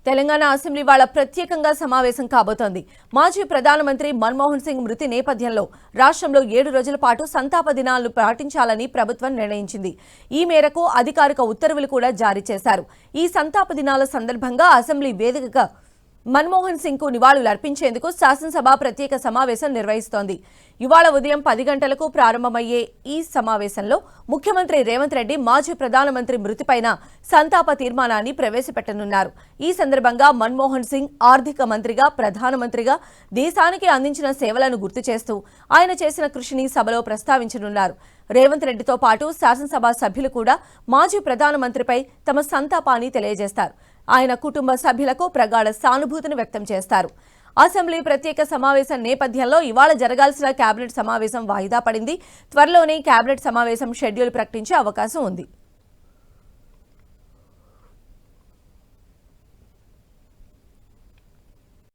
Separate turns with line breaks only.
Telangana assembly వాళ్ళ ప్రత్యేకంగా సమావేశం కాబోతోంది. మాజీ ప్రధానమంత్రి మన్మోహన్ సింగ్ మృతి నేపథ్యంలో రాష్ట్రంలో 7 రోజుల పాటు సంతాప దినాలను పాటించాలని ప్రభుత్వం నిర్ణయించింది. ఈ మేరకు అధికారిక ఉత్తర్వులు కూడా జారీ చేశారు. ఈ సంతాప దినాల సందర్భంగా అసెంబ్లీ వేదికగా మన్మోహన్ సింగ్ కు నివాళులు అర్పించేందుకు శాసనసభ ప్రత్యేక సమావేశం నిర్వహిస్తోంది. ఇవాళ ఉదయం 10 గంటలకు ప్రారంభమయ్యే ఈ సమావేశంలో ముఖ్యమంత్రి రేవంత్ రెడ్డి మాజీ ప్రధానమంత్రి మృతిపైన సంతాప తీర్మానాన్ని ప్రవేశపెట్టనున్నారు. ఈ సందర్భంగా మన్మోహన్ సింగ్ ఆర్థిక మంత్రిగా, ప్రధానమంత్రిగా దేశానికి అందించిన సేవలను గుర్తు చేస్తూ ఆయన చేసిన కృషిని సభలో ప్రస్తావించనున్నారు. రేవంత్ రెడ్డితో పాటు శాసనసభ సభ్యులు కూడా మాజీ ప్రధానమంత్రిపై తమ సంతాపాన్ని తెలియజేస్తారు. ఆయన కుటుంబ సభ్యులకు ప్రగాఢ సానుభూతిని వ్యక్తం చేస్తారు. అసెంబ్లీ ప్రత్యేక సమావేశం నేపథ్యంలో ఇవాళ జరగాల్సిన కేబినెట్ సమావేశం వాయిదా పడింది. త్వరలోనే కేబినెట్ సమావేశం షెడ్యూల్ ప్రకటించే అవకాశం ఉంది.